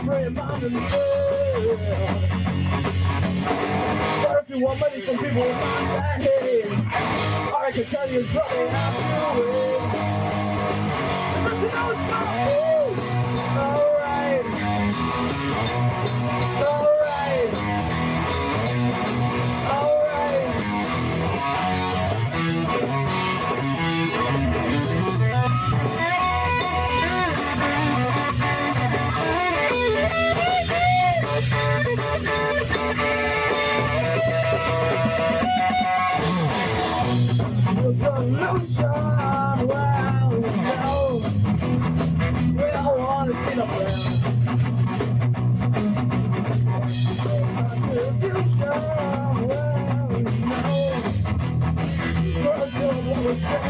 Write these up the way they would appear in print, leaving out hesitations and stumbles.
reminding me. But if you want money from people with my head, all I can tell you is brother, how to do it. But you know it's not alright. Alright. Alright. Solution, well, you know, we all want to see the plan. Solution, well, you know, we're doing what we can.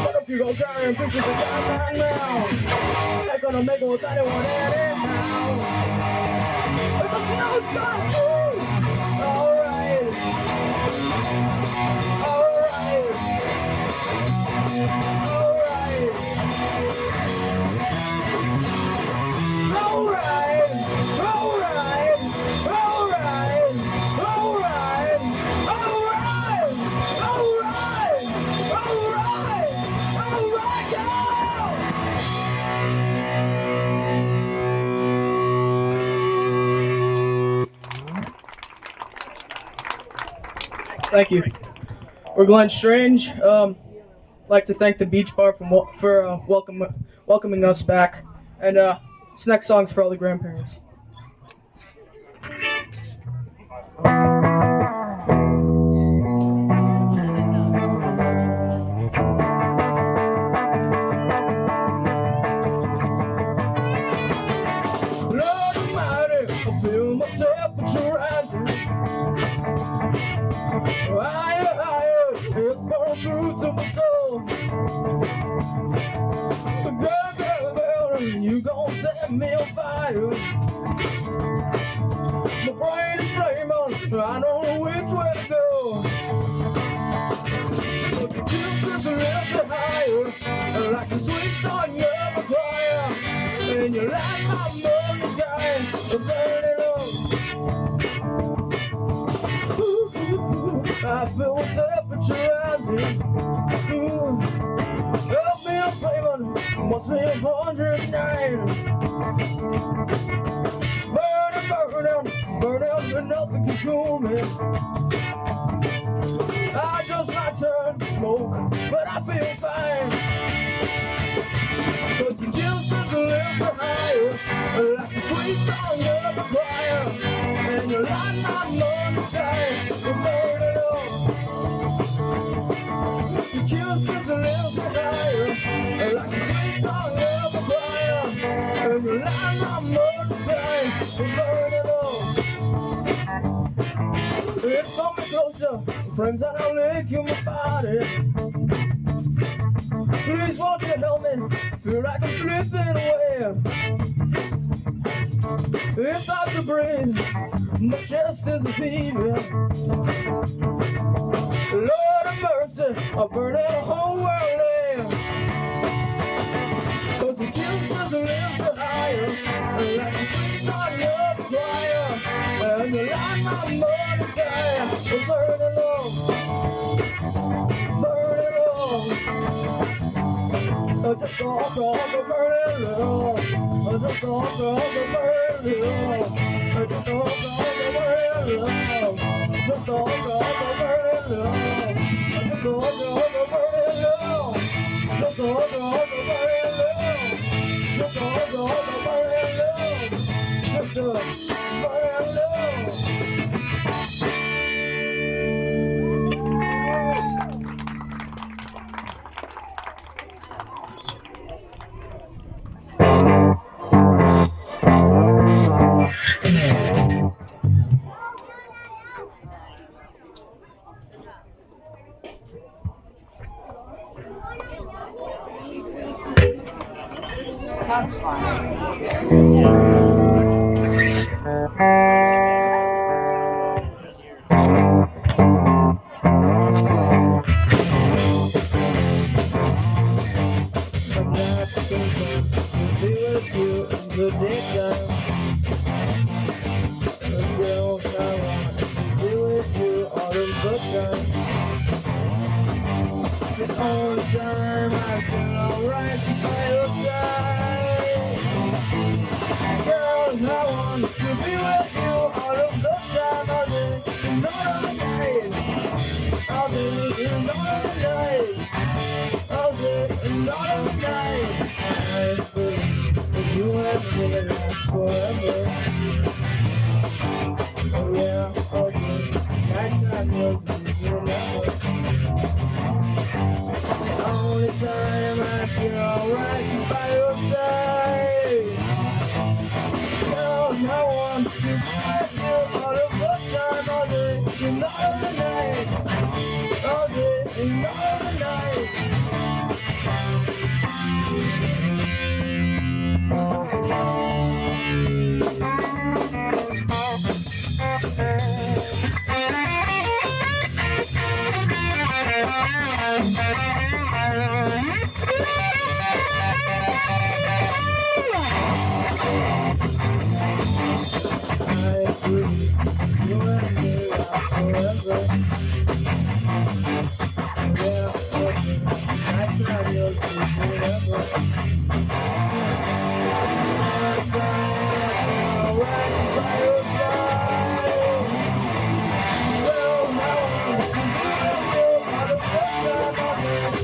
But if you go carrying pictures of God right now, they're gonna make it without anyone anyhow. Because you know it's gonna be alright. Alright. Alright. Alright. Alright. Alright. Alright. Alright. Alright. Alright. Go! Thank you. We're Glenn Strange. Like to thank the Beach Bar for welcoming us back. And this next song's for all the grandparents. Lord Almighty, I feel my temperature rising. Higher, higher, it's burning through to my soul. Girl, girl, girl, you gon' set me on fire. My brain is flaming, I know which way to go. But you just a little bit higher, like the sweet song of a choir. And you light my motor guy, burning up. I feel the temperature rising. Help me, I'm flaming. Must be 109. Burning, burning, burning, but nothing can cool me. I just might turn to smoke, but I feel fine. Cause you just took a little bit higher, like the sweet song of a choir. And you light my motor shine, you're burning up. You just took a little bit higher, like the sweet song of a choir. And you light my motor shine, you're burning up. It's coming closer, friends, I don't lick you my body. Please won't you help me, feel like I'm slipping away. It's hard to breathe, my chest is beating. Lord of mercy, I'm burning the whole world in. Cause the kills us a little bit higher, like the streets on your fire. And the light my mother sky, we're burning low, burning low. I just saw the burning low. I just saw the burning low. I just saw the burning low. Just saw the burning low. I just saw the burning low. Just saw the burning low. Just saw the burning low. Just the burning low. Sounds fun. The The only time I feel alright by your side. Girl, I want to be with you all of the time. All day and all the night. All day and all the night. All day and all the night. I feel that you have been forever. Oh yeah, okay. Next time you'll remember. The only time I feel alright by your side. Girl, I want to be with you all of the time, all day and all the night. All day and all the night. You and me are forever. Yeah, okay. I try to do forever. Alright by your side. Well, now I'm out of the time of it.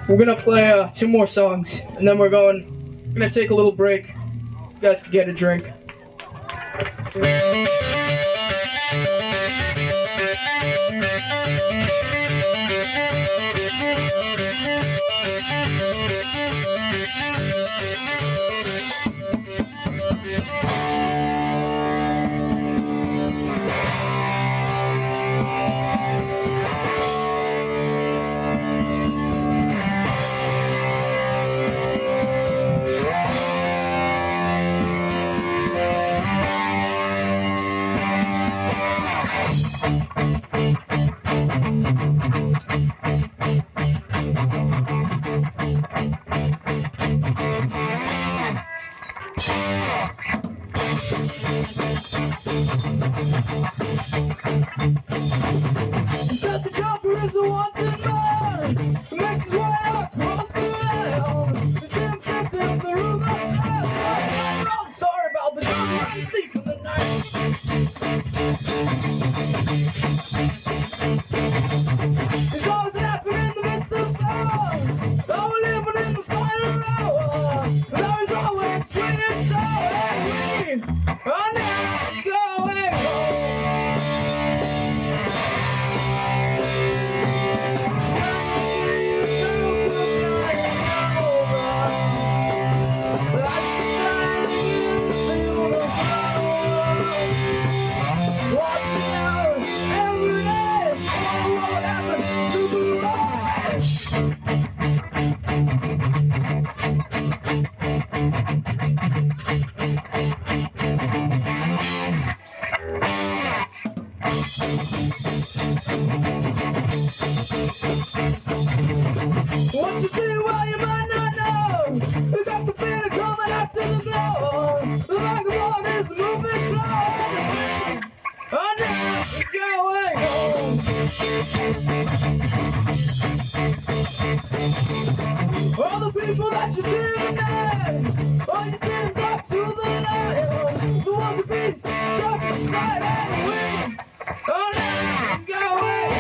We're gonna play 2 more songs, and then we're gonna take a little break. You guys can get a drink. Said the jumper is a wanted man. Makes his way across the land. You see him shifting through the sand. I'm sorry about the jumper and thief in the night. He's always laughing in the midst of storms. Always living in the final hour. But he's always sweet and sour. And we are now going home. What you see, well, you might not know. We got the feeling coming after the blow. The vagabond is moving slow. And now we're going home. All the people that you see tonight, all your dreams up to the light. The one who beats, stuck inside and we. Oh, now we're going home.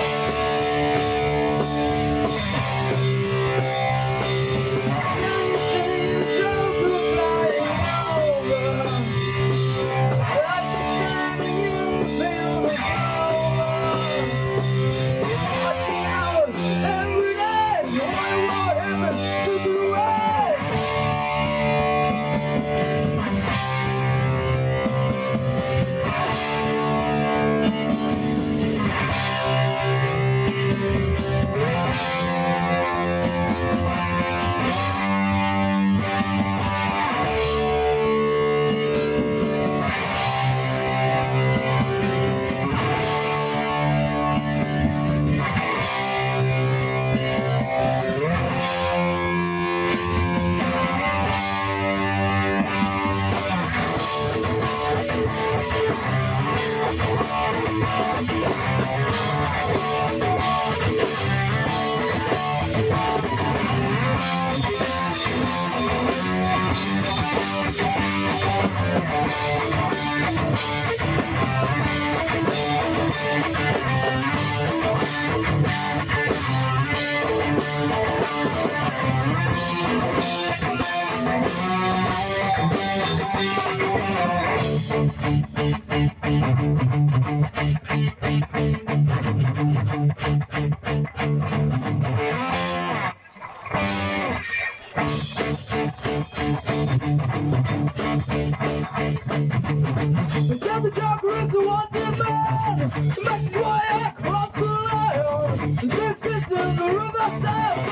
Said the jumper is a wanted man. Makes his way across the line. The same system, the roof that stands.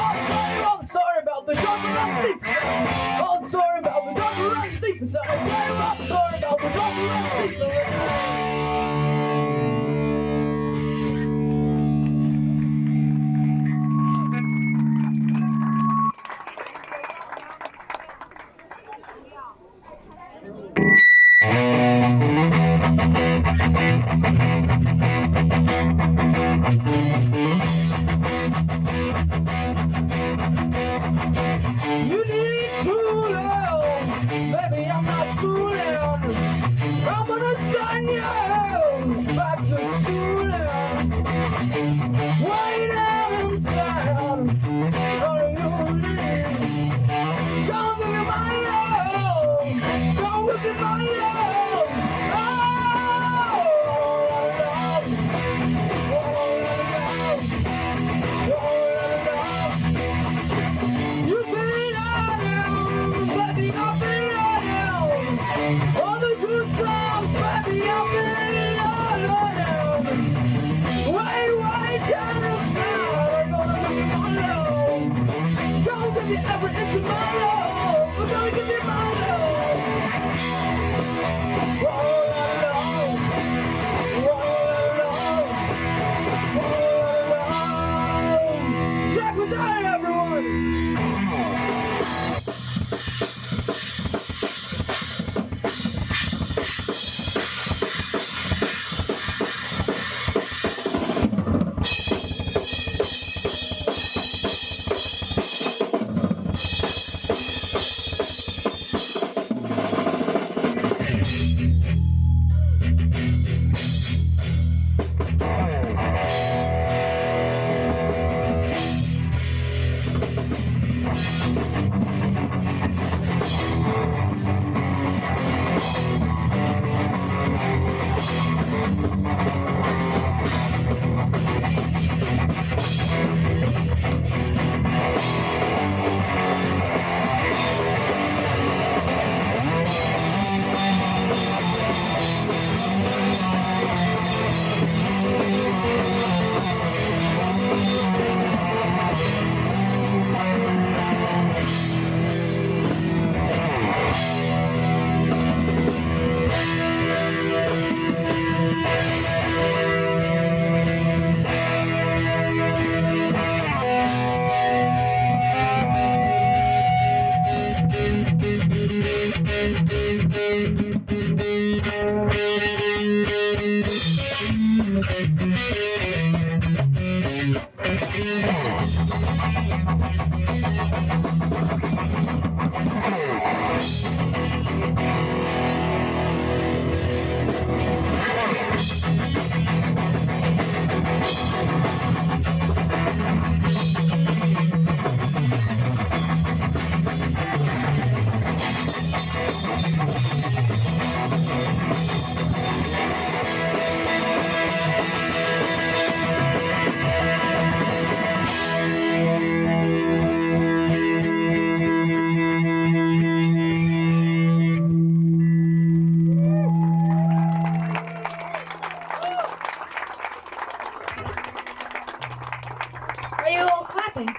I'm sorry about the jumper and thief. I'm sorry about the jumper and thief. I'm sorry about the jumper and thief. You need fooling, baby, I'm not fooling. I'm gonna send you back to school. Way down inside, all you you every inch of my love. I'm gonna give you my love. All I love, Check with that, everyone. Are you all clapping?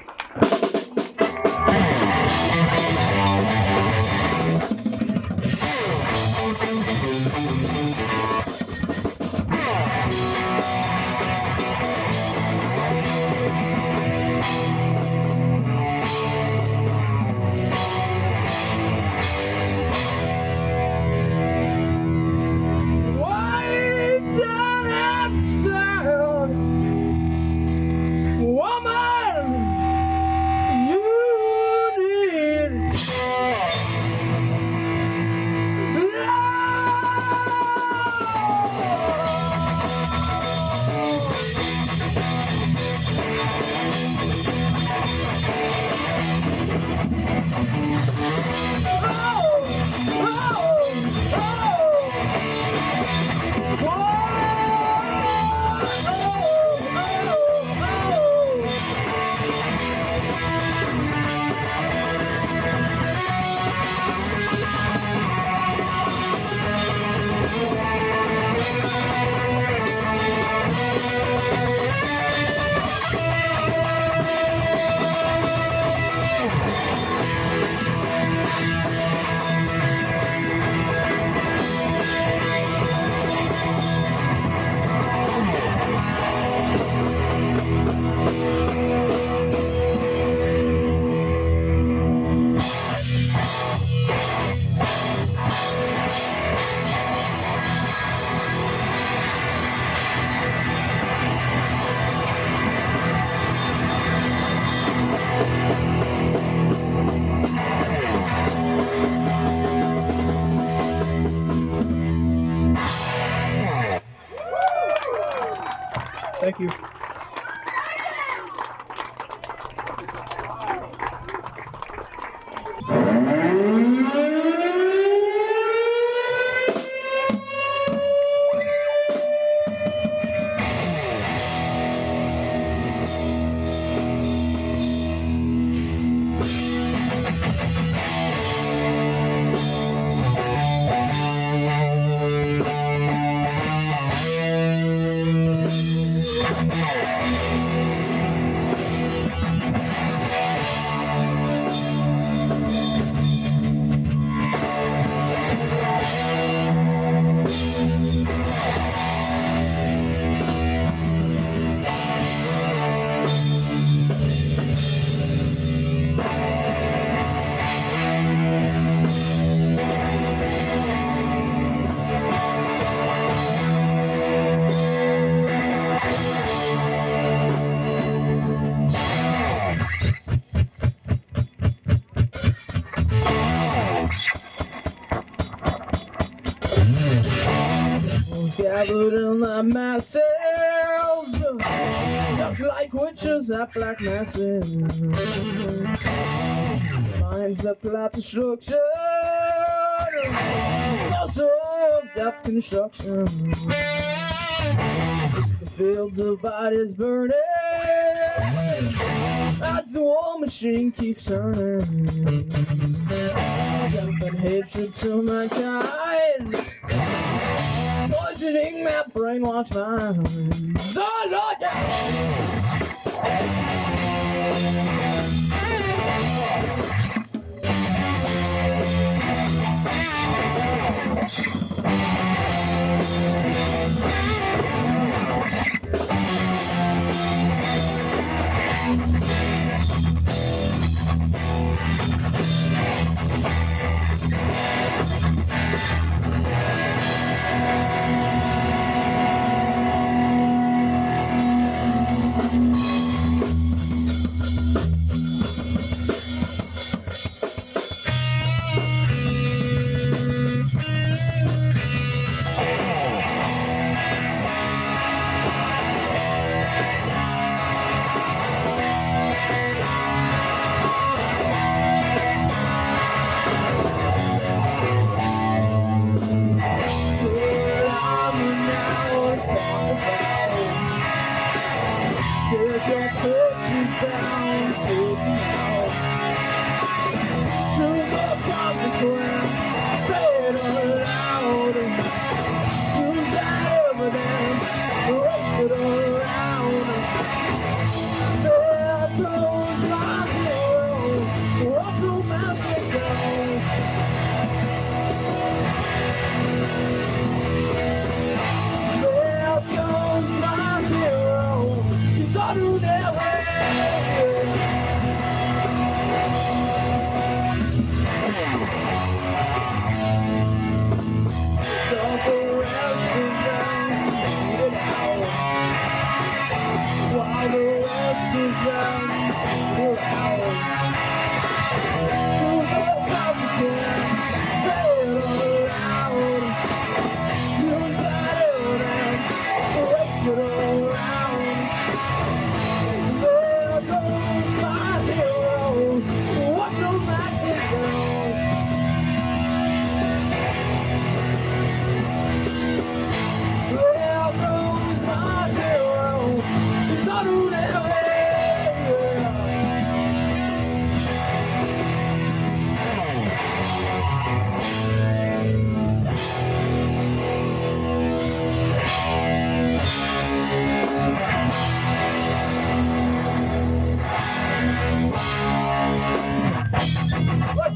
Thank you. gathered in the masses, just like witches at black masses. Minds that plot destruction, also that's construction. The fields of bodies burning, as the war machine keeps turning. Death and hatred to mankind, poisoning my brainwashed mind. Oh Lord,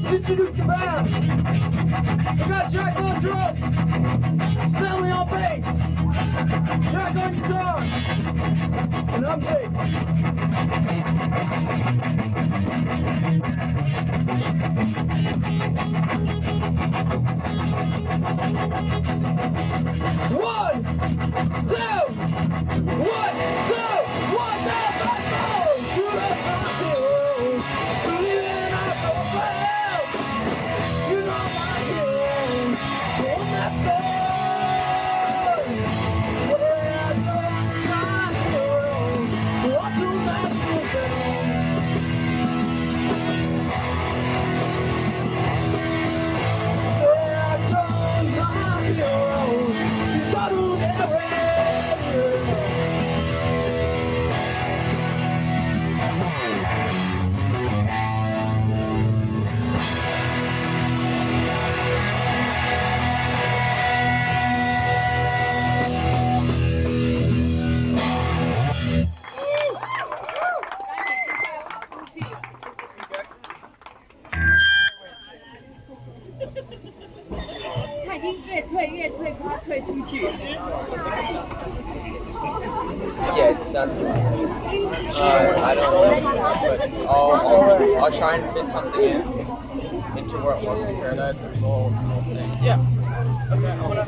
introduce the band. We got Jack on drums, Sally on bass, Jack on guitar, and I'm Jake. One, two, one, two, one, two, three, four. Believe it or not, so well. You know my hero, on that story. Where I go, my hero, what do my children? Where I go, my hero, what do they wear? Yeah, it sounds good. I don't know, but I'll try and fit something into World Paradise and the whole thing. Yeah. Okay, I'm gonna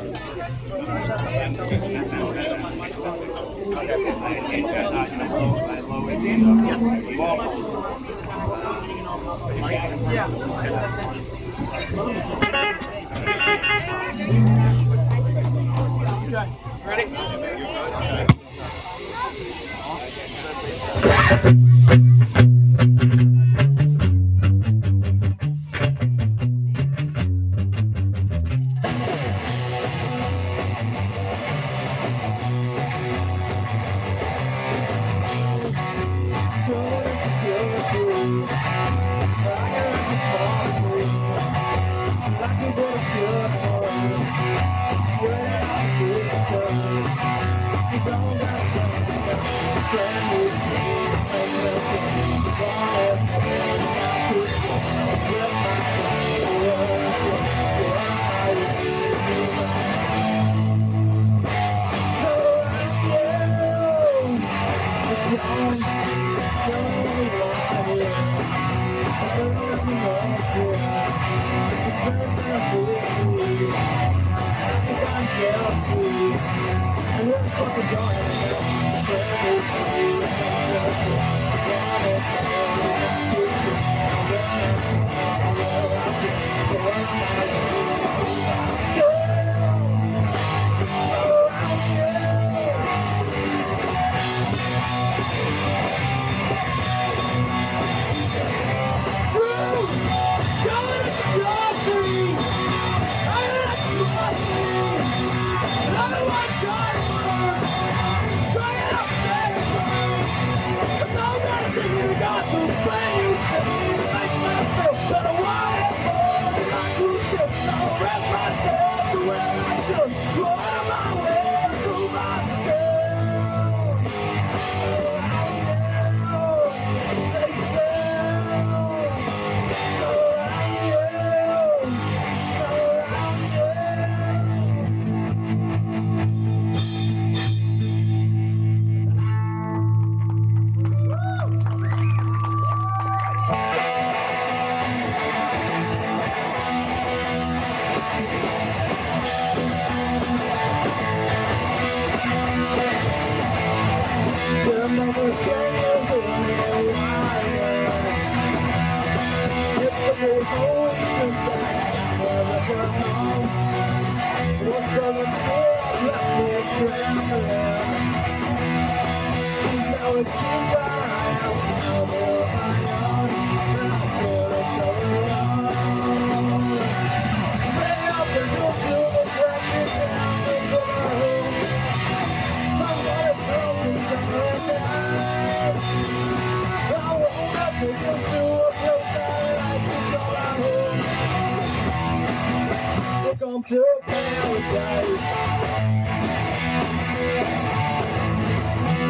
Okay, ready? Welcome to paradise.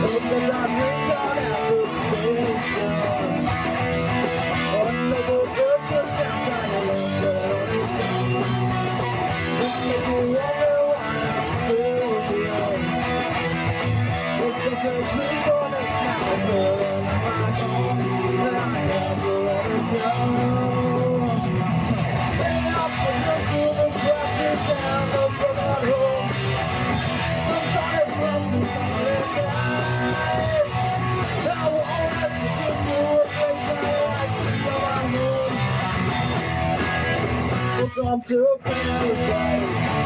Open the bridge out at the station. On the boat, the sound I love. One little woman, one children. It's just a dream on a tower. I never let it go. Welcome to paradise.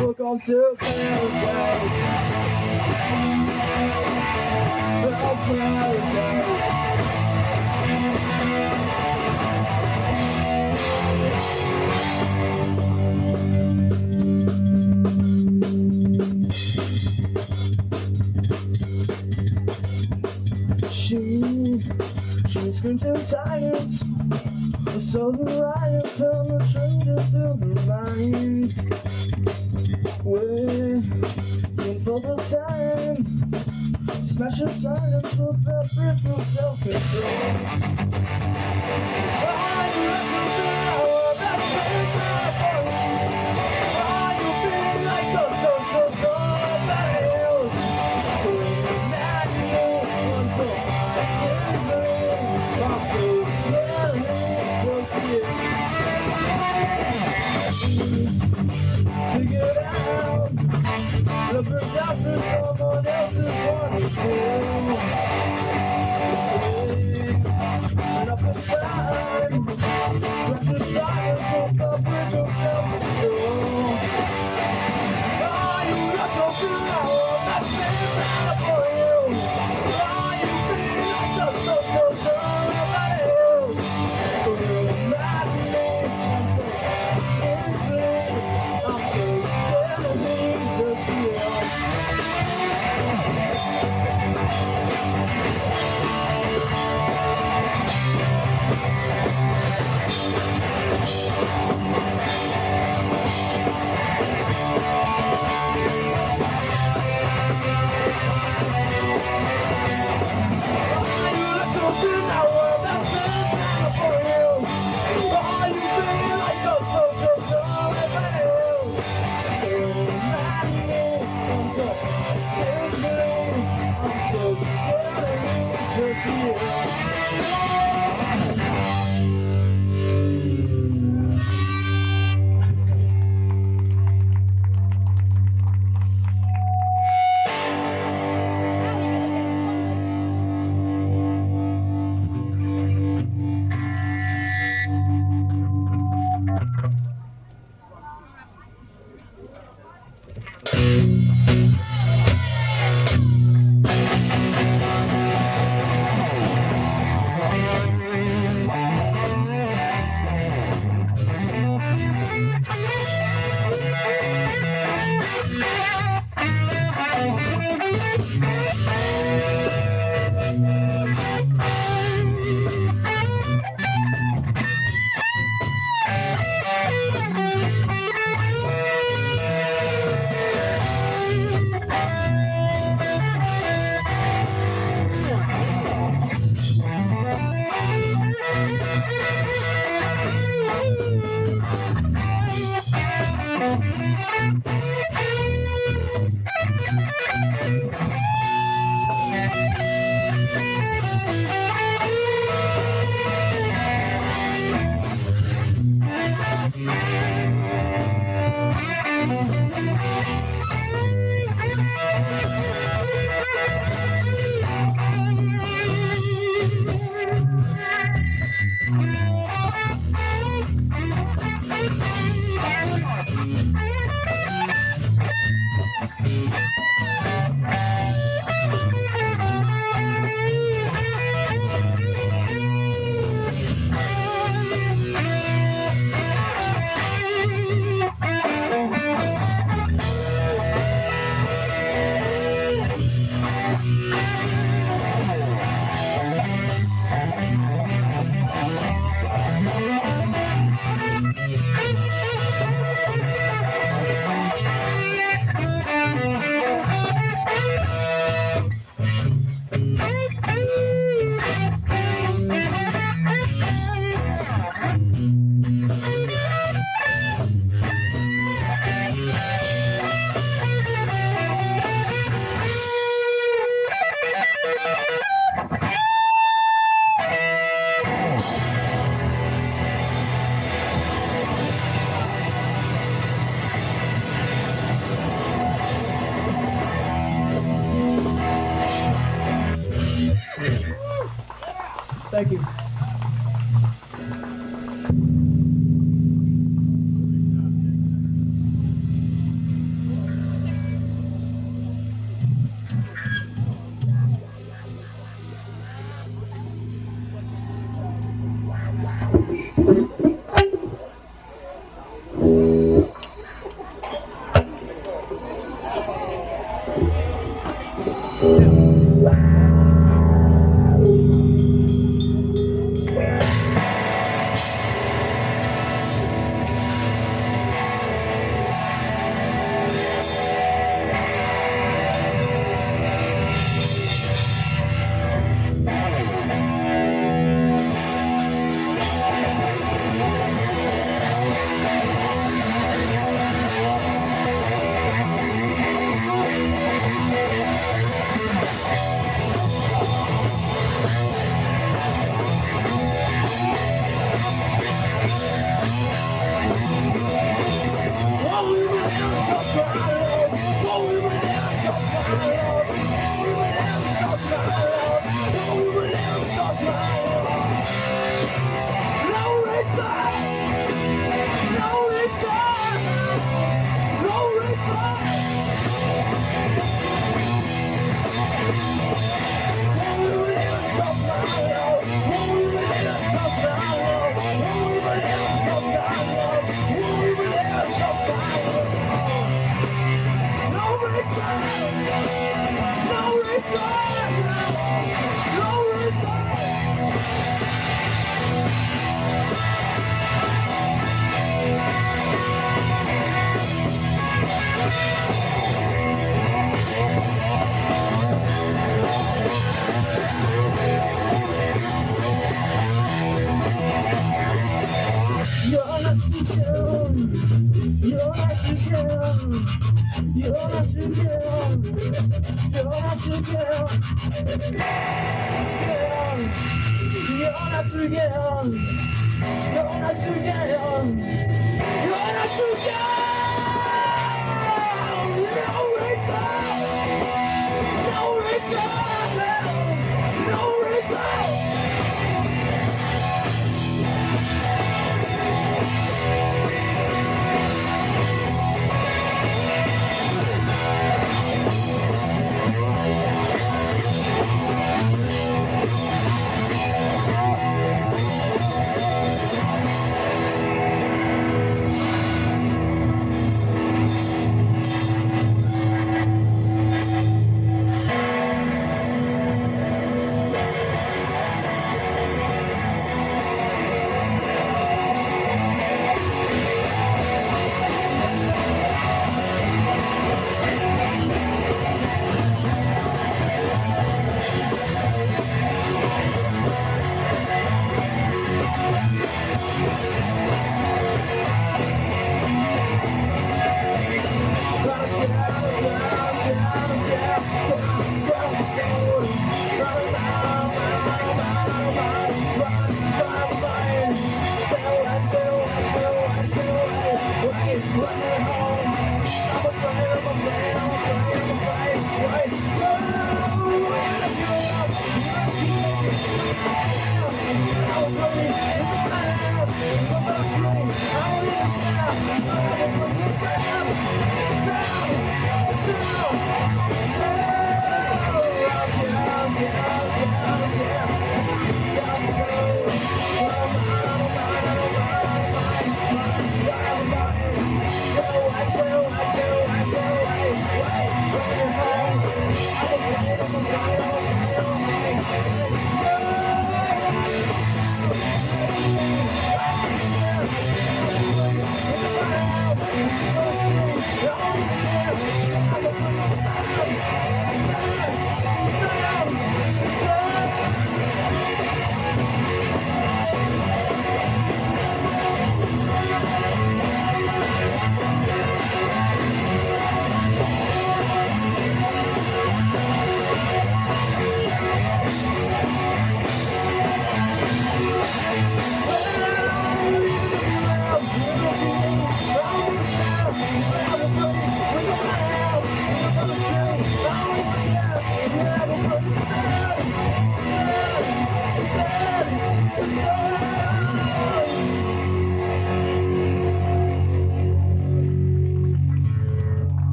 Welcome to paradise. She screams in silence. The southern light penetrated through her mind. Waiting for the time, smash her silence with that brief of self-control. Are you looking down? That's are you feeling like so bad? Figure it out. Look out for someone else's point of view. And up inside, such a silence with the bridge of self-control. Are you not so good now? That's bad for you. Are you feeling like so bad?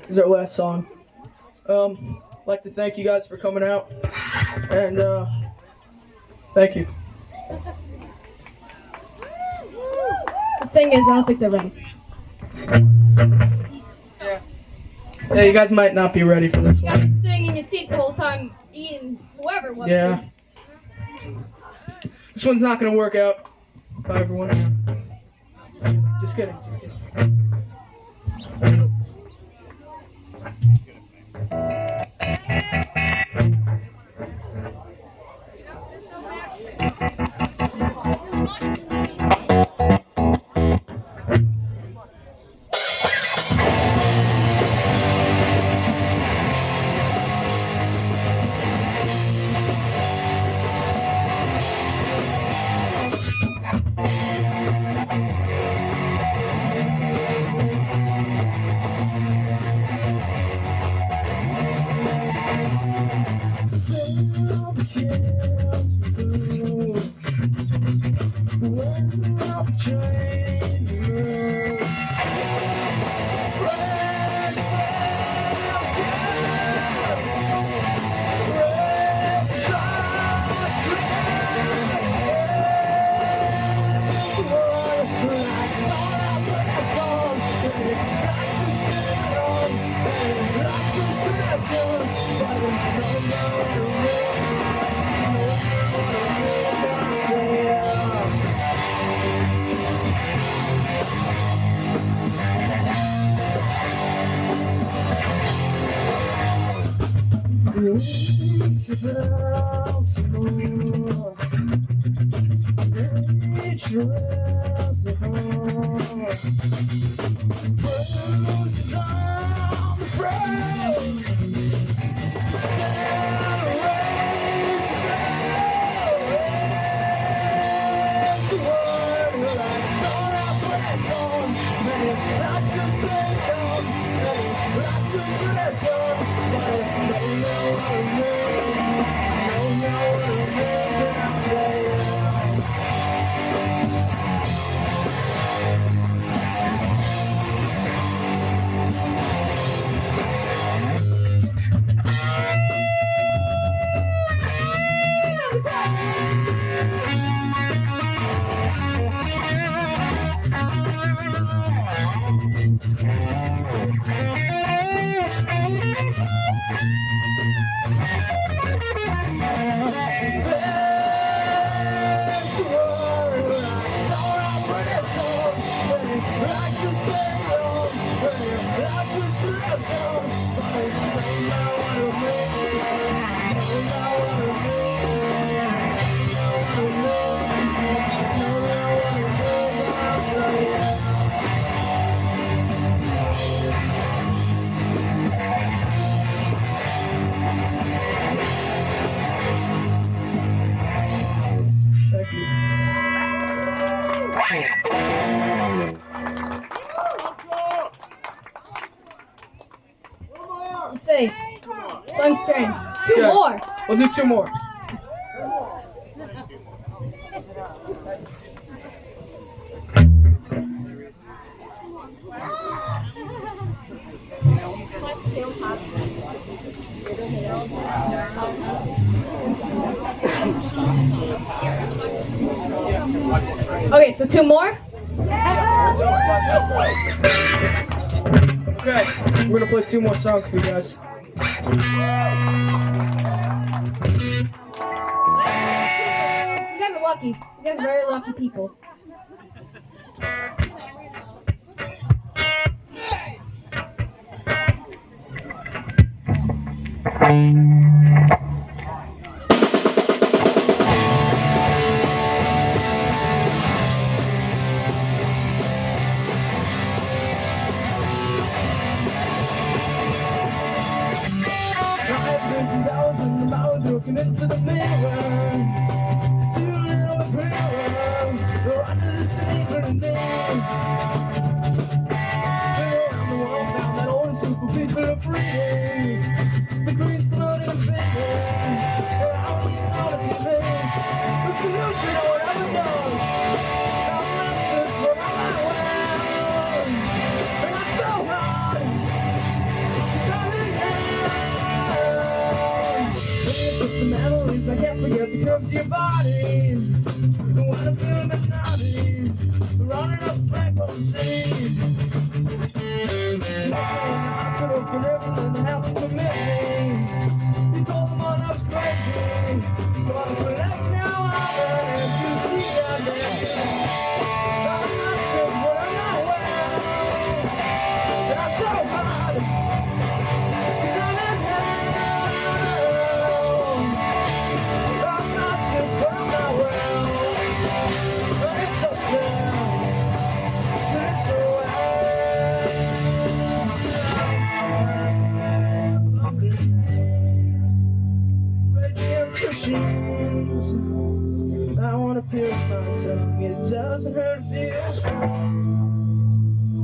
This is our last song. I'd like to thank you guys for coming out, and thank you. The thing is, I don't think they're ready. Yeah, you guys might not be ready for this You guys one. been sitting in your seat the whole time, eating whoever it was. Yeah. This one's not gonna work out. Bye, everyone. Just kidding. Just kidding. You say, one string. Two Good. more. We'll do 2 more. Okay, so 2 more. Okay, we're gonna play 2 more songs for you guys. You guys are lucky. You guys are very lucky people. Looking into the mirror, see a little bit clearer. Under the city, burning down. On the wall, found that only super people are breathing. The queen's floating and fading. I don't even know what to do. The solution, or whatever goes. I'm not sick, but I'm not well. And I'm so hard. It's just the memories I can't forget the curves of your body. And when I'm feeling bit naughty, running up back on the scene. In the hospital for living in the house for me. You told them I was crazy, but I'm relaxed now. I'm running to see that man. I'm not sick, but I'm not well. And I'm so hard. 'Cause I'm in hell. I'm not sick, but I'm not well. But it's so sad. It's so I wanna pierce myself. It doesn't hurt, it feels fine.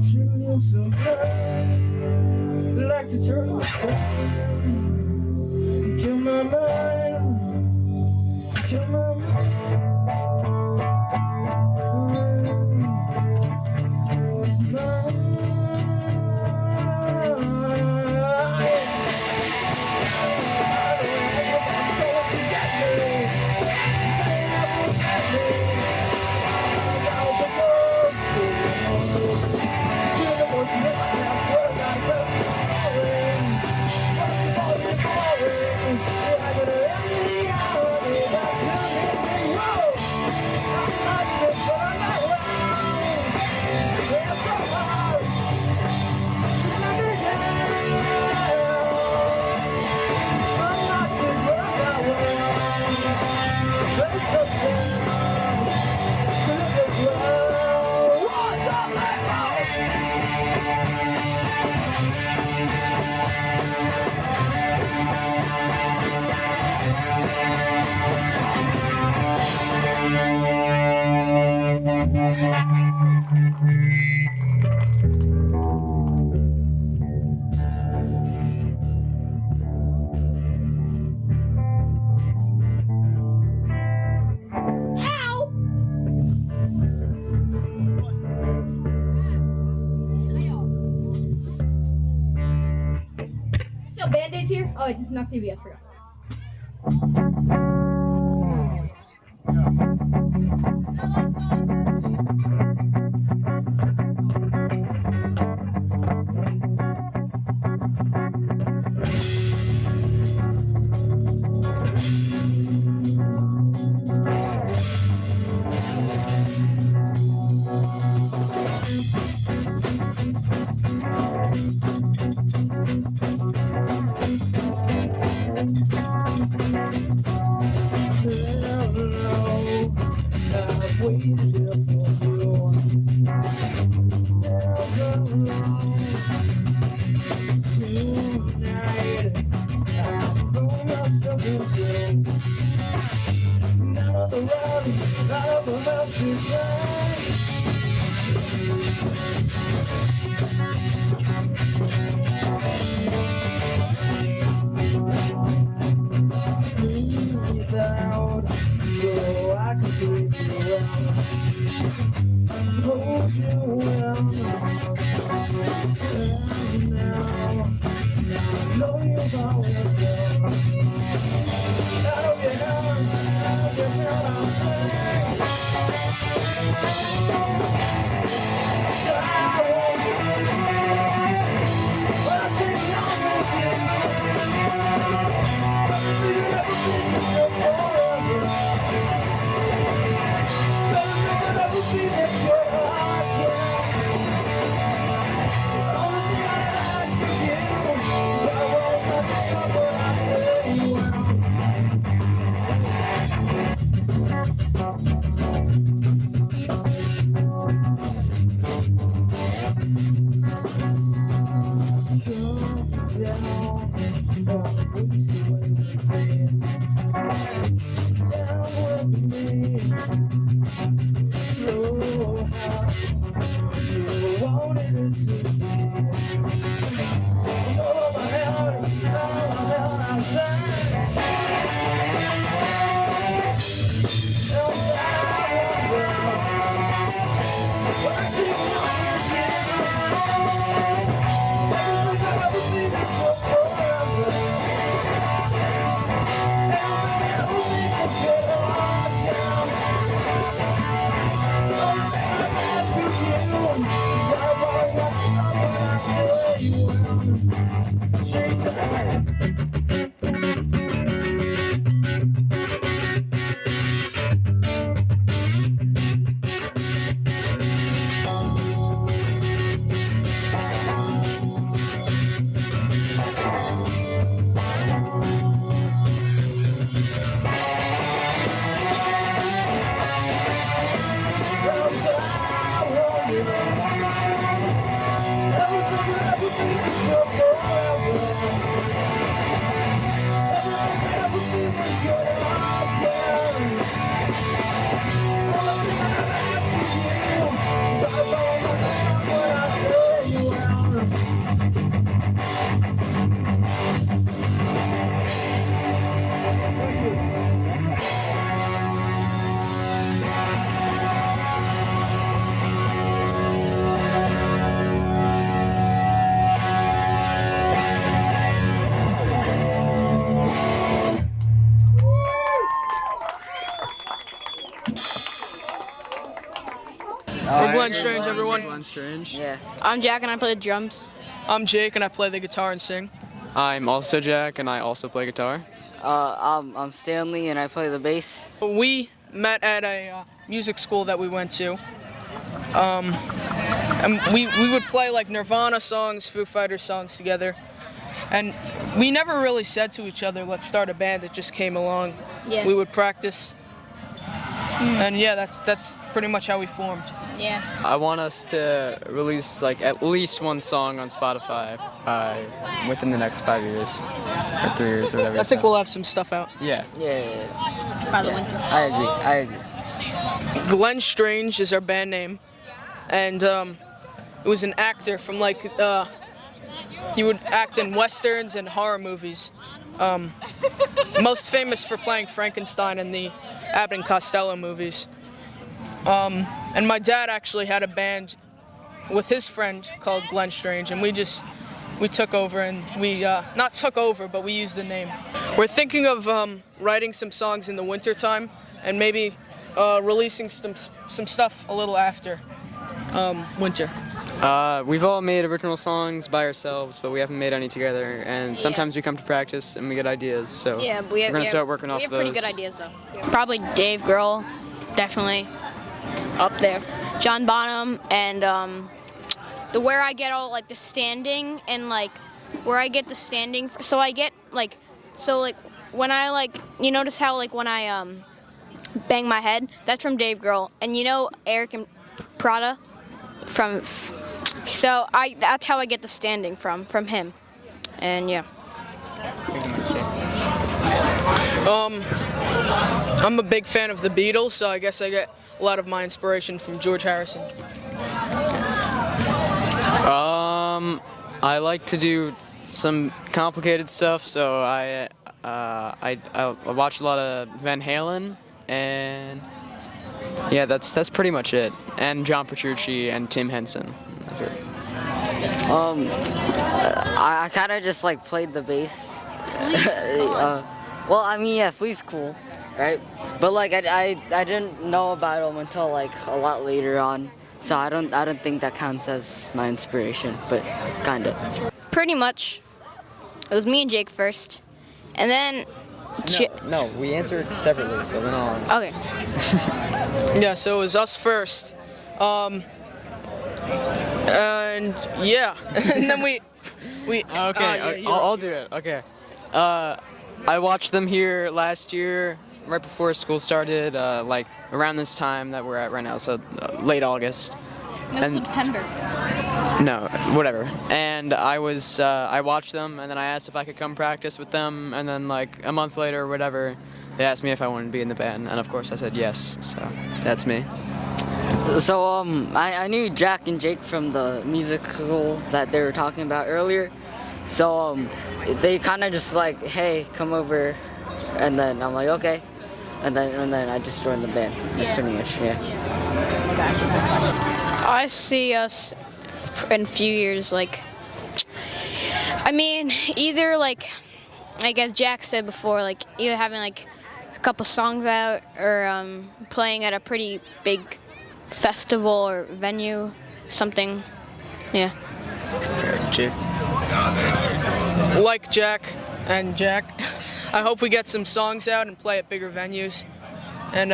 Shouldn't so good. Like to turn myself. Kill my mind. Kill my Oh, it's not TV. I forgot. We're Glenn Strange, everyone. Glenn Strange. Yeah. I'm Jack and I play the drums. I'm Jake and I play the guitar and sing. I'm also Jack, and I also play guitar. I'm Stanley and I play the bass. We met at a music school that we went to. And we would play like Nirvana songs, Foo Fighters songs together. And we never really said to each other, let's start a band. It just came along. Yeah. We would practice. And yeah, that's pretty much how we formed. Yeah. I want us to release like at least one song on Spotify within the next 5 years or 3 years or whatever. I think we'll have some stuff out. Yeah. Yeah. By the winter. I agree. Glenn Strange is our band name. And it was an actor from like, he would act in westerns and horror movies. Most famous for playing Frankenstein in the Abbott and Costello movies. And my dad actually had a band with his friend called Glenn Strange, and we just we took over, and we not took over, but we used the name. We're thinking of writing some songs in the wintertime and maybe releasing some stuff a little after winter. We've all made original songs by ourselves, but we haven't made any together. And sometimes we come to practice and we get ideas. So Yeah, we're gonna start working off we have those. pretty good ideas though. Probably Dave Grohl, definitely up there. John Bonham, and the where I get all like the standing and like where I get the standing. So I get like when I like, you notice how like when I bang my head, that's from Dave Grohl. And you know Eric and Prada from. So that's how I get the standing from him, and yeah. I'm a big fan of the Beatles, so I guess I get a lot of my inspiration from George Harrison. I like to do some complicated stuff, so I watch a lot of Van Halen, and yeah, that's pretty much it. And John Petrucci and Tim Henson. That's it. I kind of just like played the bass. Well, I mean, yeah, Flea's cool, right? But like I didn't know about him until like a lot later on, so I don't think that counts as my inspiration, but kind of. Pretty much, it was me and Jake first, and then. No, we answered separately, so then I'll answer. Okay. Yeah, so it was us first. And yeah, and then we. Okay, I'll do it. Okay. I watched them here last year, right before school started, like around this time that we're at right now, so late August. No, September. No, whatever. And I watched them, and then I asked if I could come practice with them, and then like a month later or whatever, they asked me if I wanted to be in the band, and of course I said yes, so that's me. So I knew Jack and Jake from the musical that they were talking about earlier. So they kind of just like, hey, come over, and then I'm like, okay, and then I just joined the band. That's pretty much, yeah. I see us in a few years, like, I mean, either like as Jack said before, like either having like a couple songs out or playing at a pretty big festival or venue, something, yeah. Like Jack and Jack, I hope we get some songs out and play at bigger venues. And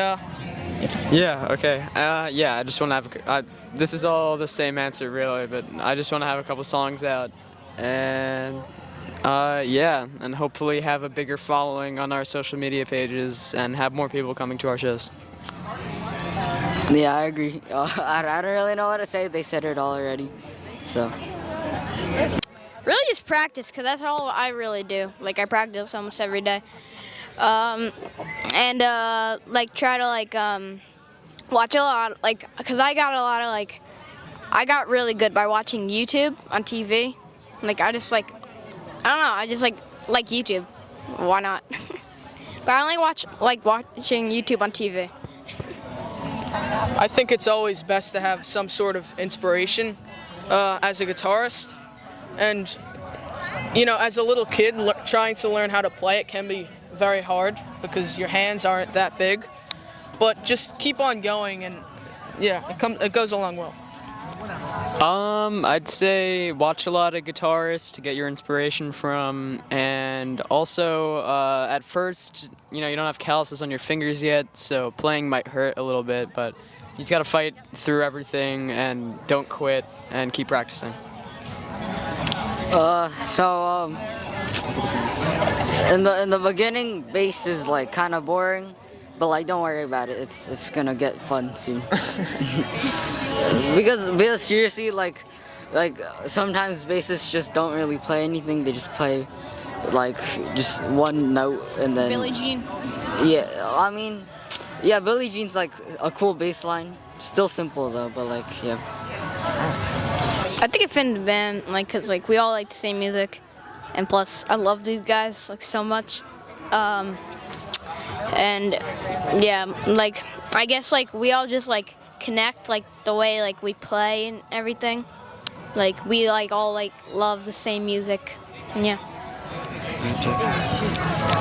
Yeah, okay. Yeah, I just want to have this is all the same answer really, but I just want to have a couple songs out, and yeah, and hopefully have a bigger following on our social media pages and have more people coming to our shows. Yeah, I agree. I don't really know what to say. They said it all already, so. Really just practice, because that's all I really do. Like I practice almost every day. And like try to like watch a lot, like, because I got a lot of like, I got really good by watching YouTube on TV. Like I just like, I don't know, I just like YouTube. Why not? But I only like watching YouTube on TV. I think it's always best to have some sort of inspiration as a guitarist. And, you know, as a little kid, trying to learn how to play it can be very hard because your hands aren't that big. But just keep on going, and yeah, it goes along well. I'd say watch a lot of guitarists to get your inspiration from, and also at first, you know, you don't have calluses on your fingers yet, so playing might hurt a little bit, but you just gotta fight through everything and don't quit and keep practicing. In the beginning, bass is like kind of boring, but like don't worry about it. It's gonna get fun soon. because seriously, like sometimes bassists just don't really play anything. They just play like just one note and then. Billie Jean. Yeah, I mean, yeah, Billie Jean's like a cool bass line. Still simple though, but like yeah. I think it fit in the band, like, cause like we all like the same music, and plus I love these guys like so much, and yeah, like I guess like we all just like connect like the way like we play and everything, Like we like all like love the same music. And yeah.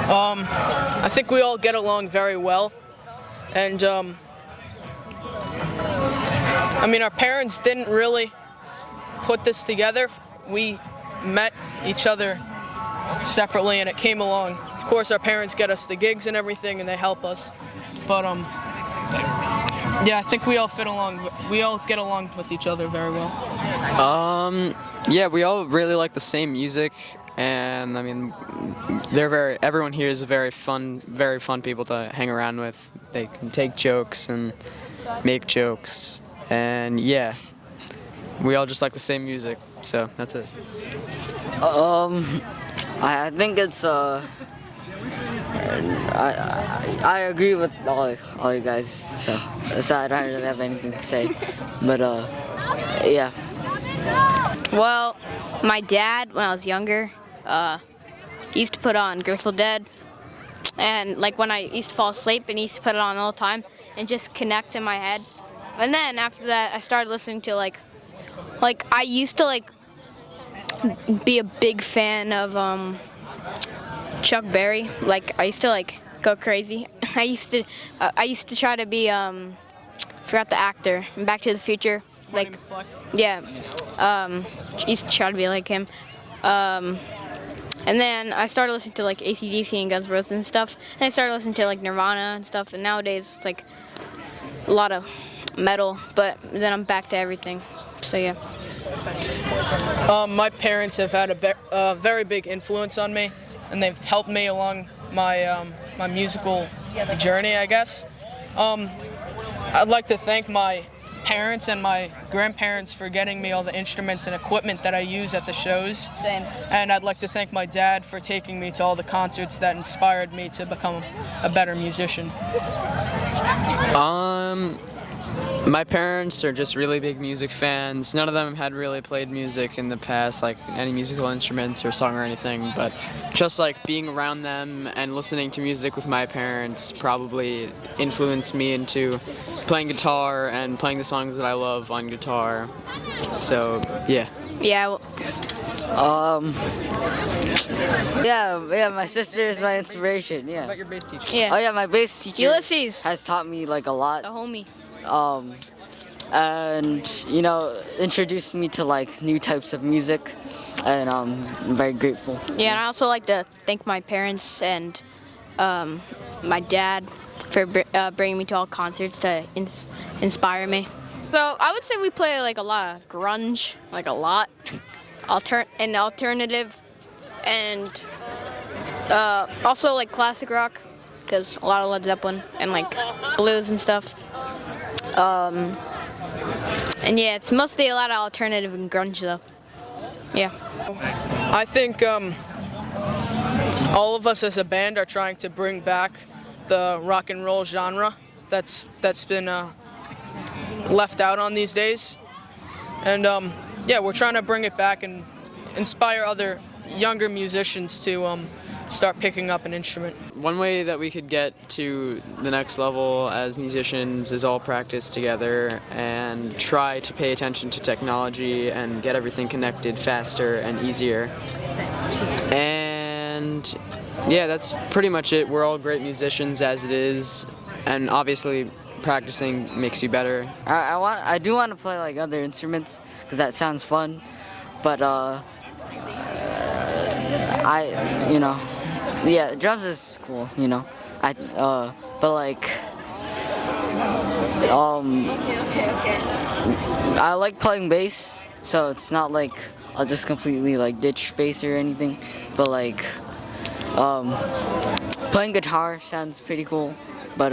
I think we all get along very well, and I mean, our parents didn't really put this together. We met each other separately, and it came along. Of course, our parents get us the gigs and everything, and they help us. But yeah, I think we all fit along. We all get along with each other very well. Yeah, we all really like the same music, and I mean, everyone here is very fun people to hang around with. They can take jokes and make jokes, and yeah, we all just like the same music, so that's it. I think it's I agree with all you guys, so I don't really have anything to say, but yeah. Well, my dad, when I was younger, he used to put on Grateful Dead, and like when I used to fall asleep, and he used to put it on all the time and just connect in my head. And then after that, I started listening to like I used to like be a big fan of Chuck Berry. Like I used to like go crazy. I used to try to be forgot the actor in Back to the Future. Like yeah, used to try to be like him. And then I started listening to like AC/DC and Guns N' Roses and stuff. And I started listening to like Nirvana and stuff. And nowadays it's like a lot of metal. But then I'm back to everything. So yeah. My parents have had a very big influence on me, and they've helped me along my my musical journey, I guess. I'd like to thank my parents and my grandparents for getting me all the instruments and equipment that I use at the shows. Same. And I'd like to thank my dad for taking me to all the concerts that inspired me to become a better musician. My parents are just really big music fans. None of them had really played music in the past, like any musical instruments or song or anything, but just like being around them and listening to music with my parents probably influenced me into playing guitar and playing the songs that I love on guitar. So, yeah. Yeah. Yeah, my sister is my inspiration, yeah. What about your bass teacher? Yeah. Oh yeah, my bass teacher Ulysses. has taught me like a lot. The homie. And you know, introduced me to like new types of music, and I'm very grateful. Yeah, and I also like to thank my parents and my dad for bringing me to all concerts to inspire me. So I would say we play like a lot of grunge, like a lot, alternative, and also like classic rock, because a lot of Led Zeppelin and like blues and stuff. And yeah, it's mostly a lot of alternative and grunge though. Yeah. I think all of us as a band are trying to bring back the rock and roll genre that's been left out on these days. And yeah, we're trying to bring it back and inspire other younger musicians to start picking up an instrument. One way that we could get to the next level as musicians is all practice together and try to pay attention to technology and get everything connected faster and easier. And yeah, that's pretty much it. We're all great musicians as it is, and obviously practicing makes you better. I do want to play like other instruments because that sounds fun, but yeah, drums is cool, you know. But like, I like playing bass, so it's not like I'll just completely like ditch bass or anything. But like, playing guitar sounds pretty cool. But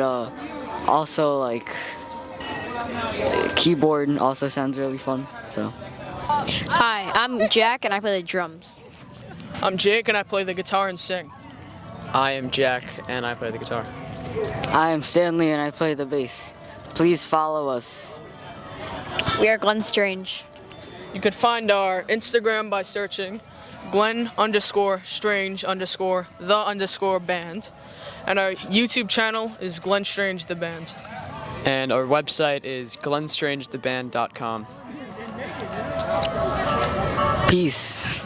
also like, keyboard also sounds really fun. So. Hi, I'm Jack and I play the drums. I'm Jake and I play the guitar and sing. I am Jack and I play the guitar. I am Stanley and I play the bass. Please follow us. We are Glenn Strange. You could find our Instagram by searching Glenn_Strange_the_band. And our YouTube channel is Glenn Strange the Band. And our website is glenstrangetheband.com. Peace.